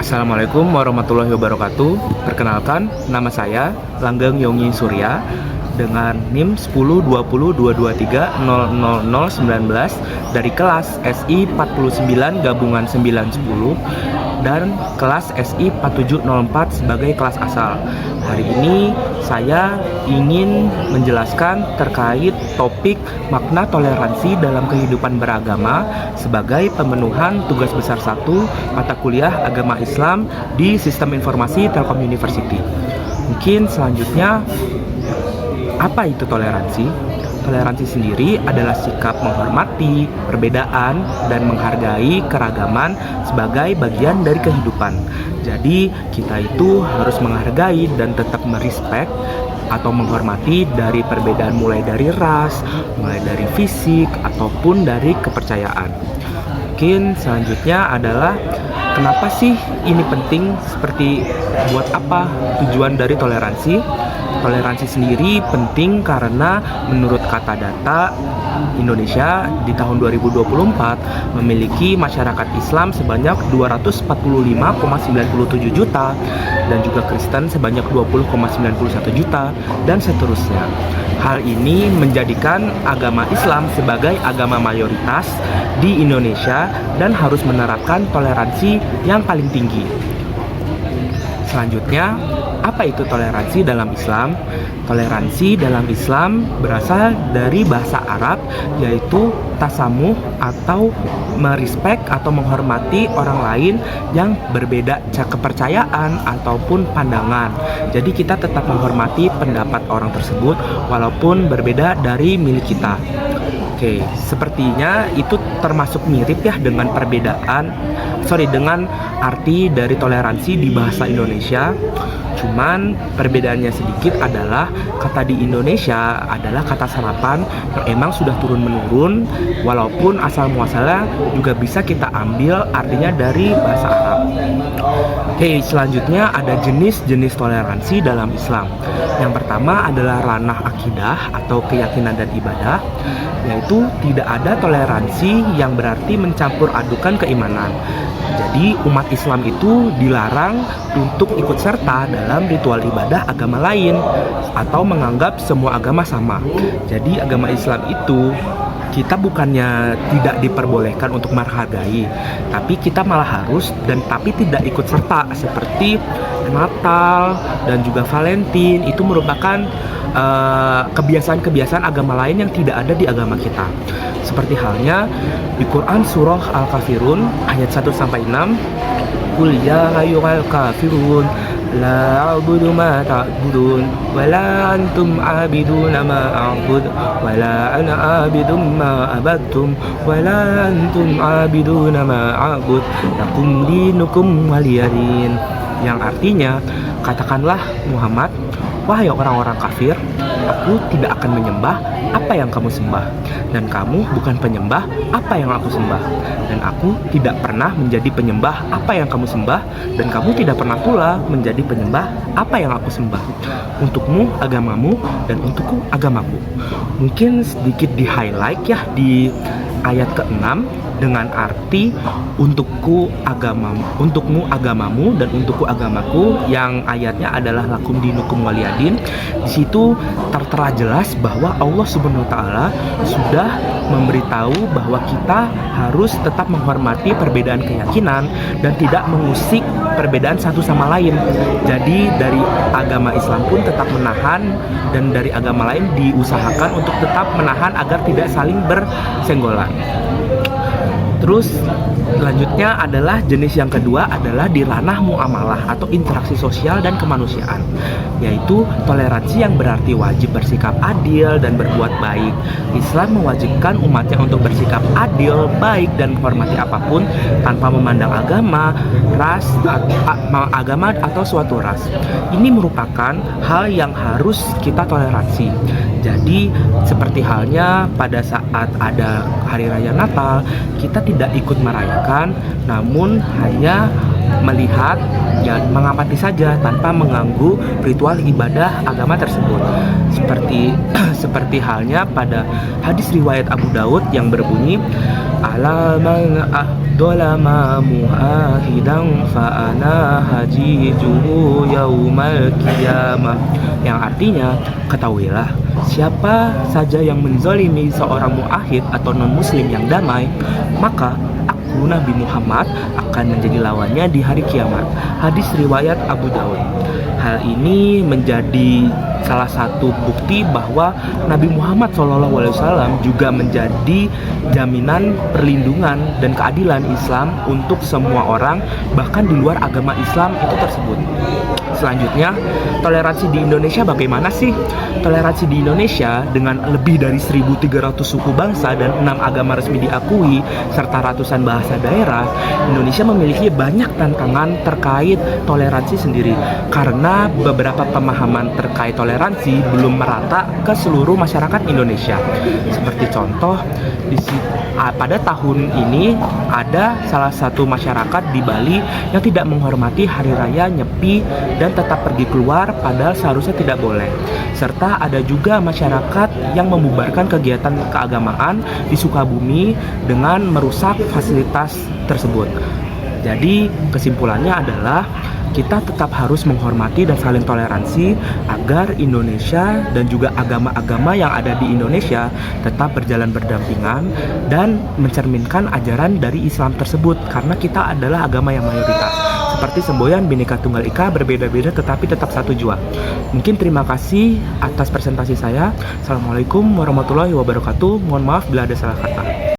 Assalamualaikum warahmatullahi wabarakatuh. Perkenalkan, nama saya Langgeng Yongi Surya dengan NIM 102022230019 dari kelas SI 49 gabungan 910 dan kelas SI 4704 sebagai kelas asal. Hari ini saya ingin menjelaskan terkait topik makna toleransi dalam kehidupan beragama sebagai pemenuhan tugas besar 1 mata kuliah agama Islam di Sistem Informasi Telkom University. Mungkin selanjutnya, apa itu toleransi? Toleransi sendiri adalah sikap menghormati perbedaan dan menghargai keragaman sebagai bagian dari kehidupan. Jadi kita itu harus menghargai dan tetap merespek atau menghormati dari perbedaan mulai dari ras, mulai dari fisik, ataupun dari kepercayaan. Mungkin selanjutnya adalah kenapa sih ini penting, seperti buat apa tujuan dari toleransi? Toleransi sendiri penting karena menurut kata data Indonesia di tahun 2024 memiliki masyarakat Islam sebanyak 245,97 juta dan juga Kristen sebanyak 20,91 juta dan seterusnya. Hal ini menjadikan agama Islam sebagai agama mayoritas di Indonesia dan harus menerapkan toleransi yang paling tinggi. Selanjutnya, apa itu toleransi dalam Islam? Toleransi dalam Islam berasal dari bahasa Arab, yaitu tasamuh atau merespek atau menghormati orang lain yang berbeda kepercayaan ataupun pandangan. Jadi kita tetap menghormati pendapat orang tersebut walaupun berbeda dari milik kita. Oke, sepertinya itu termasuk mirip ya dengan dengan arti dari toleransi di bahasa Indonesia. Cuman perbedaannya sedikit adalah kata di Indonesia adalah kata sarapan yang emang sudah turun-menurun, walaupun asal muasalnya juga bisa kita ambil artinya dari bahasa Arab. Oke, selanjutnya ada jenis-jenis toleransi dalam Islam. Yang pertama adalah ranah akidah atau keyakinan dan ibadah, yaitu tidak ada toleransi yang berarti mencampur adukan keimanan. Jadi umat Islam itu dilarang untuk ikut serta dalam ritual ibadah agama lain atau menganggap semua agama sama. Jadi agama Islam itu kita bukannya tidak diperbolehkan untuk menghargai, tapi kita malah harus tapi tidak ikut serta, seperti Natal dan juga Valentine. Itu merupakan kebiasaan-kebiasaan agama lain yang tidak ada di agama kita. Seperti halnya di Quran surah Al-Kafirun ayat 1-6, Qul ya ayyuhal kafirun la a'budu ma ta'budun wa la antum 'abiduna ma a'bud wa la ana 'abidum ma abadtum wa la antum 'abiduna ma a'bud lakum dinukum waliyadin. Yang artinya, katakanlah Muhammad, wahai orang-orang kafir, aku tidak akan menyembah apa yang kamu sembah, dan kamu bukan penyembah apa yang aku sembah, dan aku tidak pernah menjadi penyembah apa yang kamu sembah, dan kamu tidak pernah pula menjadi penyembah apa yang aku sembah. Untukmu agamamu dan untukku agamaku. Mungkin sedikit di highlight ya di ayat ke-6 dengan arti untukmu agamamu dan untukku agamaku, yang ayatnya adalah lakum dinukum waliyadin. Di situ tertera jelas bahwa Allah Subhanahu wa taala sudah memberitahu bahwa kita harus tetap menghormati perbedaan keyakinan dan tidak mengusik perbedaan satu sama lain. Jadi dari agama Islam pun tetap menahan, dan dari agama lain diusahakan untuk tetap menahan agar tidak saling bersenggolan. Terus selanjutnya adalah jenis yang kedua adalah di ranah muamalah atau interaksi sosial dan kemanusiaan, yaitu toleransi yang berarti wajib bersikap adil dan berbuat baik. Islam mewajibkan umatnya untuk bersikap adil, baik, dan menghormati apapun tanpa memandang agama, ras, agama atau suatu ras. Ini merupakan hal yang harus kita toleransi. Jadi seperti halnya pada saat ada hari raya Natal, kita tidak ikut merayakan, namun hanya melihat, ya mengamati saja tanpa mengganggu ritual ibadah agama tersebut. Seperti halnya pada hadis riwayat Abu Daud yang berbunyi, ala man ahdolama muahidan fa'ana hajijuhu yaumal qiyamah, yang artinya, ketahuilah, siapa saja yang menzolimi seorang muahid atau non-muslim yang damai, maka aku Nabi Muhammad akan menjadi lawannya di hari kiamat. Hadis riwayat Abu Daud. Hal ini menjadi salah satu bukti bahwa Nabi Muhammad SAW juga menjadi jaminan perlindungan dan keadilan Islam untuk semua orang, bahkan di luar agama Islam itu tersebut. Selanjutnya, toleransi di Indonesia bagaimana sih? Toleransi di Indonesia dengan lebih dari 1.300 suku bangsa dan 6 agama resmi diakui serta ratusan bahasa daerah, Indonesia memiliki banyak tantangan terkait toleransi sendiri karena beberapa pemahaman terkait toleransi belum merata ke seluruh masyarakat Indonesia. Seperti contoh, pada tahun ini ada salah satu masyarakat di Bali yang tidak menghormati hari raya Nyepi dan tetap pergi keluar padahal seharusnya tidak boleh. Serta ada juga masyarakat yang membubarkan kegiatan keagamaan di Sukabumi dengan merusak fasilitas tersebut. Jadi kesimpulannya adalah kita tetap harus menghormati dan saling toleransi agar Indonesia dan juga agama-agama yang ada di Indonesia tetap berjalan berdampingan dan mencerminkan ajaran dari Islam tersebut, karena kita adalah agama yang mayoritas. Seperti semboyan Bhinneka Tunggal Ika, berbeda-beda tetapi tetap satu jua. Mungkin terima kasih atas presentasi saya. Assalamualaikum warahmatullahi wabarakatuh. Mohon maaf bila ada salah kata.